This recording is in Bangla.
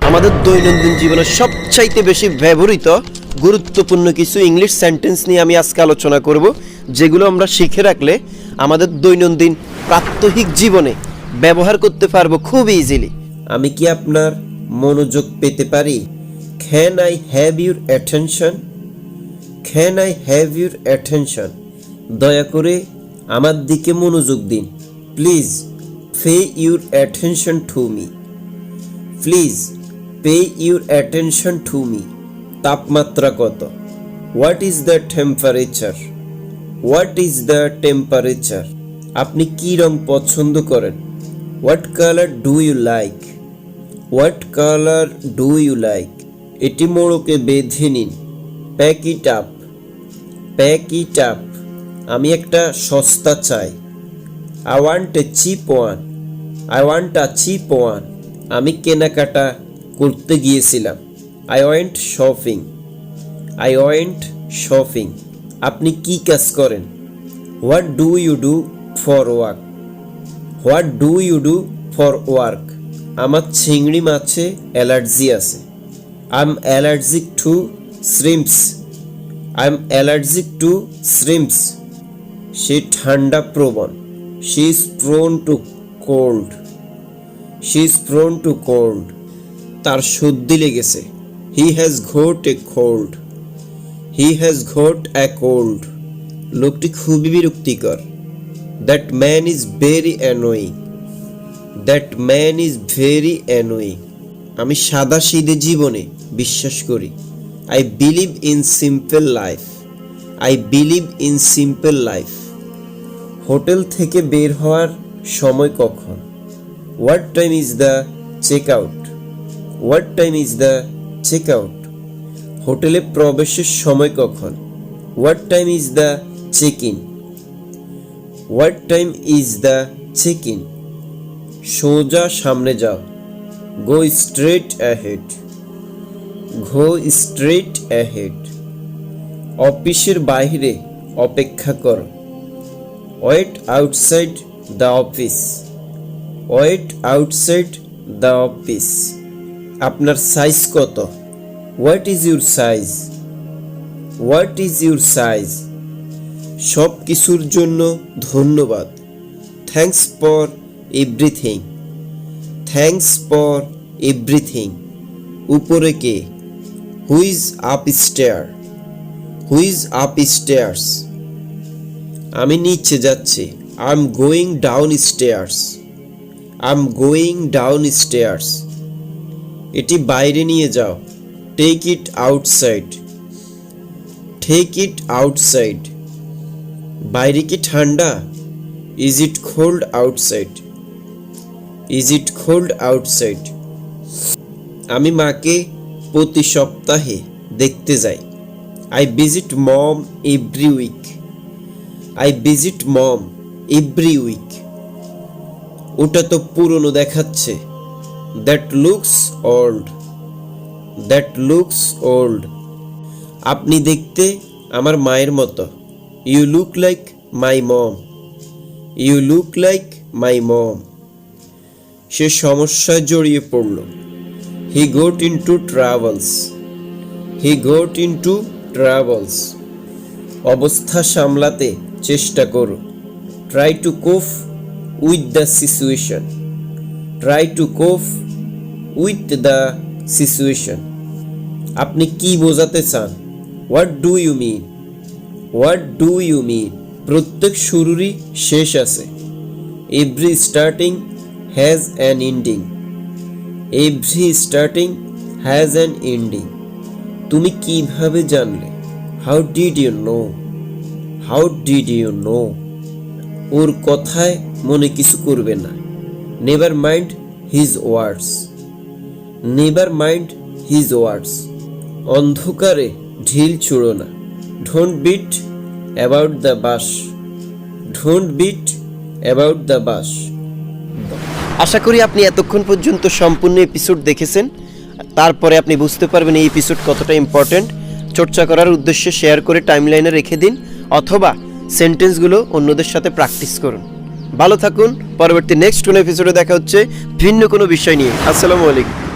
আমাদের দৈনন্দিন জীবনের সবচাইতে বেশি ব্যবহৃত গুরুত্বপূর্ণ কিছু ইংলিশ সেন্টেন্স নিয়ে আমি আজকে আলোচনা করব, যেগুলো আমরা শিখে রাখলে আমাদের দৈনন্দিন প্রাত্যহিক জীবনে ব্যবহার করতে পারবো খুব ইজিলি। আমি কি আপনার মনোযোগ পেতে পারি? Can I have your attention? Can I have your attention? দয়া করে আমার দিকে মনোযোগ দিন। Please pay your attention to me. Please pay your attention to me. তাপমাত্রা কত? What is the temperature? What is the temperature? আপনি কি রং পছন্দ করেন? What colour do you like? What colour do you like? এটি মোড়কে বেঁধে নিন। Pack it up. Pack it up. আমি একটা সস্তা চাই। I want a cheap one. I want a cheap one. আমি কেনাকাটা করতে গিয়েছিলাম। I went shopping. I went shopping. আপনি কি কাজ করেন? What do you do for work? What do you do for work? আমার চিংড়ি মাছে অ্যালার্জি আছে। I am allergic to shrimps. I am allergic to shrimps. সে ঠান্ডা প্রবণ। She is prone to cold. She is prone to cold. তার সর্দি লেগেছে। He has got a cold. He has got a cold. লোকটি খুবই বিরক্তিকর। That man is very annoying. That man is very annoying. আমি সাদাসিধে জীবনে বিশ্বাস করি। I believe in simple life. I believe in simple life. Hotel থেকে বের হওয়ার সময় কখন? What time is the check out? What time is the check out? হোটেলে প্রবেশের সময় কখন? What time is the check in? What time is the check in? সোজা সামনে যাও। Go straight ahead. Go straight ahead. অফিসের বাইরে অপেক্ষা করো। Wait outside the office. Wait outside the office. আপনার সাইজ কত? What is your size? What is your size? সব কিছুর জন্য ধন্যবাদ। Thanks for everything. Thanks for everything. উপরে কে? Who is upstair? Who is upstairs? আমি নিচে যাচ্ছি। I am going downstairs. I am going downstairs. এটি বাইরে নিয়ে যাও। Take it outside. Take it outside. বাইরে কি ঠান্ডা? Is it cold outside? Is it cold outside? আমি মাকে প্রতি সপ্তাহে দেখতে যাই। I visit mom every week. I visit mom every week. ওটা তো পুরনো দেখাচ্ছে। That looks old. That looks old. আপনি দেখতে আমার মায়ের মতো। You look like my mom. You look like my mom. সে সমস্যায় জড়িয়ে পড়ল। He got into travels. He got into travels. অবস্থা সামলাতে চেষ্টা করো। Try to cope with the situation. Try to cope with the situation. আপনি কি বোঝাতে চান? What do you mean? What do you mean? প্রত্যেক শুরুরই শেষ আছে। Every starting has an ending. Every starting has an ending. তুমি কিভাবে জানলে? How did you know? How did you know? ওর কথায় মনে কিছু করবে না। Never mind his words. Never mind his words. অন্ধকারে ঢিল ছুঁড়ো না। Don't beat about the bus. Don't beat about the bus. আশা করি আপনি এতক্ষণ পর্যন্ত সম্পূর্ণ এপিসোড দেখেছেন। তারপরে আপনি বুঝতে পারবেন এই এপিসোড কতটা ইম্পর্ট্যান্ট। চর্চা করার উদ্দেশ্যে শেয়ার করে টাইমলাইনে রেখে দিন, অথবা সেন্টেন্সগুলো অন্যদের সাথে প্র্যাকটিস করুন। ভালো থাকুন। পরবর্তী নেক্সট কোনো এপিসোডে দেখা হচ্ছে ভিন্ন কোনো বিষয় নিয়ে। আসসালামু আলাইকুম।